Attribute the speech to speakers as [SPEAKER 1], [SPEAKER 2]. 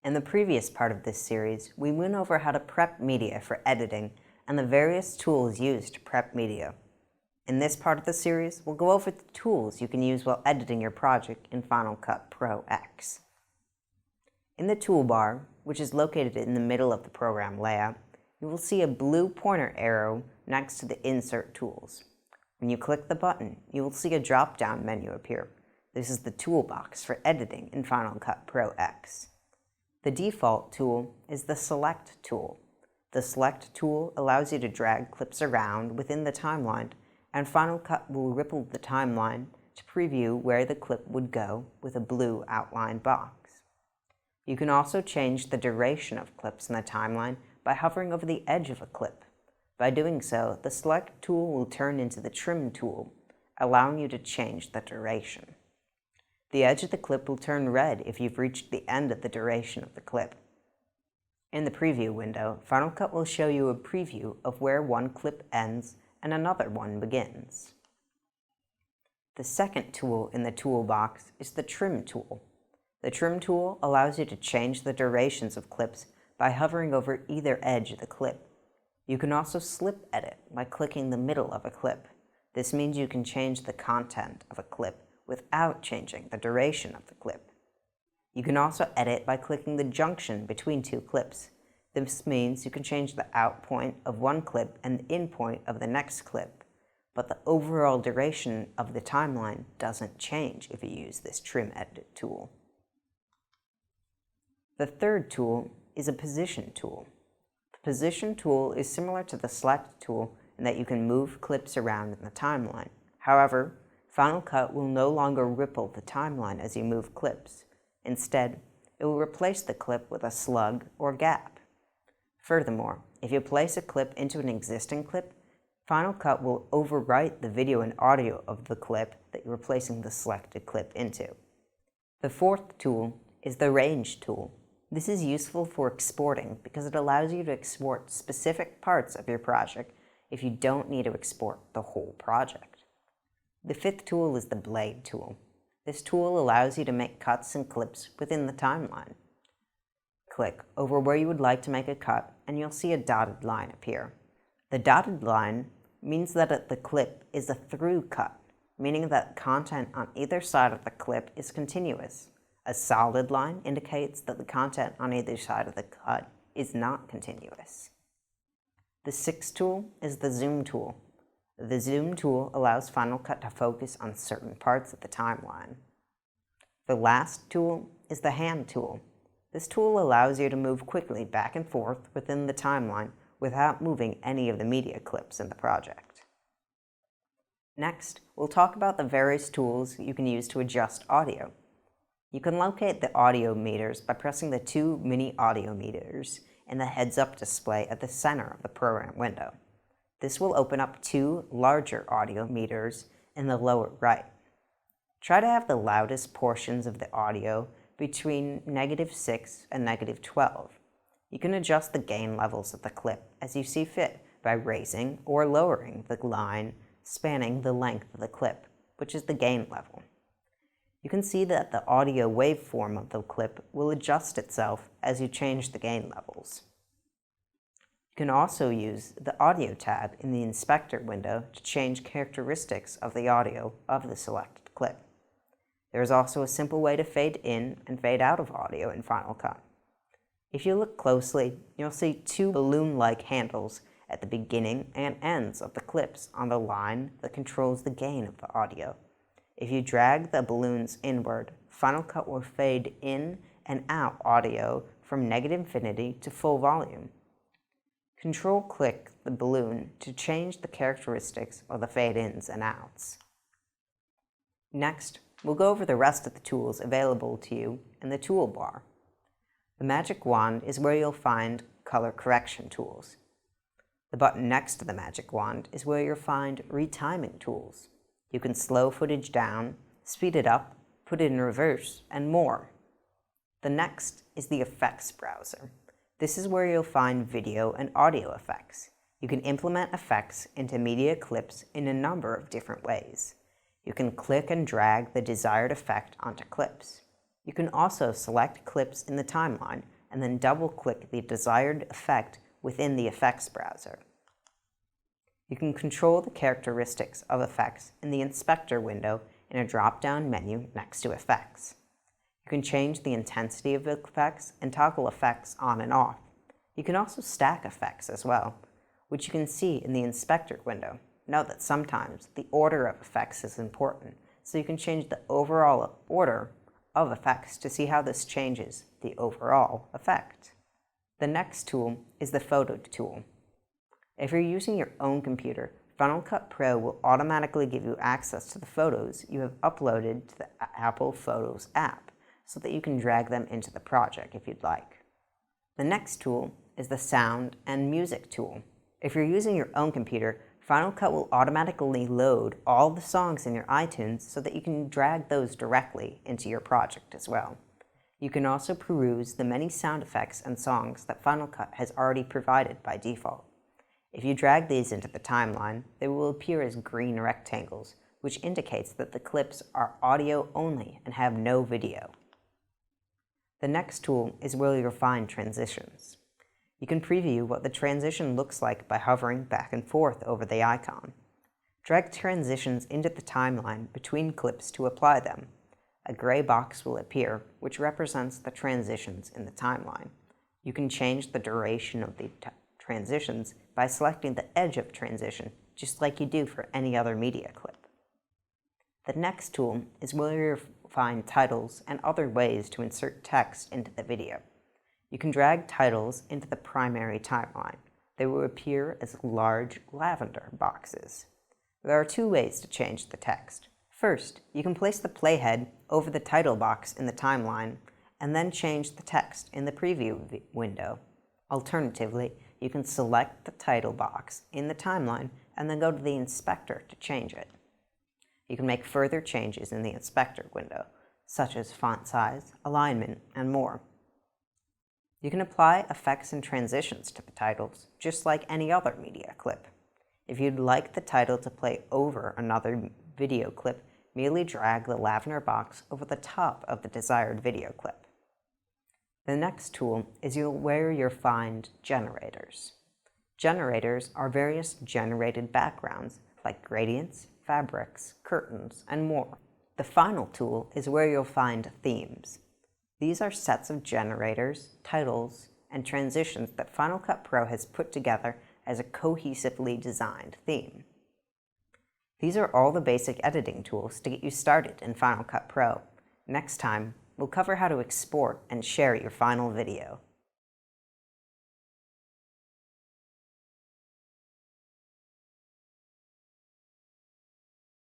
[SPEAKER 1] In the previous part of this series, we went over how to prep media for editing and the various tools used to prep media. In this part of the series, we'll go over the tools you can use while editing your project in Final Cut Pro X. In the toolbar, which is located in the middle of the program layout, you will see a blue pointer arrow next to the Insert tools. When you click the button, you will see a drop-down menu appear. This is the toolbox for editing in Final Cut Pro X. The default tool is the Select tool. The Select tool allows you to drag clips around within the timeline, and Final Cut will ripple the timeline to preview where the clip would go with a blue outline box. You can also change the duration of clips in the timeline by hovering over the edge of a clip. By doing so, the Select tool will turn into the Trim tool, allowing you to change the duration. The edge of the clip will turn red if you've reached the end of the duration of the clip. In the preview window, Final Cut will show you a preview of where one clip ends and another one begins. The second tool in the toolbox is the Trim tool. The Trim tool allows you to change the durations of clips by hovering over either edge of the clip. You can also slip edit by clicking the middle of a clip. This means you can change the content of a clip without changing the duration of the clip. You can also edit by clicking the junction between two clips. This means you can change the out point of one clip and the in point of the next clip, but the overall duration of the timeline doesn't change if you use this Trim Edit tool. The third tool is a Position tool. The Position tool is similar to the Select tool in that you can move clips around in the timeline. However, Final Cut will no longer ripple the timeline as you move clips. Instead, it will replace the clip with a slug or gap. Furthermore, if you place a clip into an existing clip, Final Cut will overwrite the video and audio of the clip that you're replacing the selected clip into. The fourth tool is the Range tool. This is useful for exporting because it allows you to export specific parts of your project if you don't need to export the whole project. The fifth tool is the Blade tool. This tool allows you to make cuts and clips within the timeline. Click over where you would like to make a cut and you'll see a dotted line appear. The dotted line means that the clip is a through cut, meaning that content on either side of the clip is continuous. A solid line indicates that the content on either side of the cut is not continuous. The sixth tool is the Zoom tool. The Zoom tool allows Final Cut to focus on certain parts of the timeline. The last tool is the Hand tool. This tool allows you to move quickly back and forth within the timeline without moving any of the media clips in the project. Next, we'll talk about the various tools you can use to adjust audio. You can locate the audio meters by pressing the two mini audio meters in the heads-up display at the center of the program window. This will open up two larger audio meters in the lower right. Try to have the loudest portions of the audio between -6 and -12. You can adjust the gain levels of the clip as you see fit by raising or lowering the line spanning the length of the clip, which is the gain level. You can see that the audio waveform of the clip will adjust itself as you change the gain levels. You can also use the Audio tab in the Inspector window to change characteristics of the audio of the selected clip. There is also a simple way to fade in and fade out of audio in Final Cut. If you look closely, you'll see two balloon-like handles at the beginning and ends of the clips on the line that controls the gain of the audio. If you drag the balloons inward, Final Cut will fade in and out audio from -infinity to full volume. Control-click the balloon to change the characteristics of the fade-ins and outs. Next, we'll go over the rest of the tools available to you in the toolbar. The Magic Wand is where you'll find color correction tools. The button next to the Magic Wand is where you'll find retiming tools. You can slow footage down, speed it up, put it in reverse, and more. The next is the Effects browser. This is where you'll find video and audio effects. You can implement effects into media clips in a number of different ways. You can click and drag the desired effect onto clips. You can also select clips in the timeline and then double-click the desired effect within the effects browser. You can control the characteristics of effects in the Inspector window in a drop-down menu next to Effects. You can change the intensity of effects and toggle effects on and off. You can also stack effects as well, which you can see in the Inspector window. Note that sometimes the order of effects is important, so you can change the overall order of effects to see how this changes the overall effect. The next tool is the Photo tool. If you're using your own computer, Final Cut Pro will automatically give you access to the photos you have uploaded to the Apple Photos app so that you can drag them into the project if you'd like. The next tool is the Sound and Music tool. If you're using your own computer, Final Cut will automatically load all the songs in your iTunes so that you can drag those directly into your project as well. You can also peruse the many sound effects and songs that Final Cut has already provided by default. If you drag these into the timeline, they will appear as green rectangles, which indicates that the clips are audio only and have no video. The next tool is where you'll find transitions. You can preview what the transition looks like by hovering back and forth over the icon. Drag transitions into the timeline between clips to apply them. A gray box will appear, which represents the transitions in the timeline. You can change the duration of the transitions by selecting the edge of transition, just like you do for any other media clip. The next tool is where you'll find titles and other ways to insert text into the video. You can drag titles into the primary timeline. They will appear as large lavender boxes. There are two ways to change the text. First, you can place the playhead over the title box in the timeline and then change the text in the preview window. Alternatively, you can select the title box in the timeline and then go to the inspector to change it. You can make further changes in the inspector window, such as font size, alignment, and more. You can apply effects and transitions to the titles, just like any other media clip. If you'd like the title to play over another video clip, merely drag the lavender box over the top of the desired video clip. The next tool is where you'll find generators. Generators are various generated backgrounds like gradients, fabrics, curtains, and more. The final tool is where you'll find themes. These are sets of generators, titles, and transitions that Final Cut Pro has put together as a cohesively designed theme. These are all the basic editing tools to get you started in Final Cut Pro. Next time, we'll cover how to export and share your final video.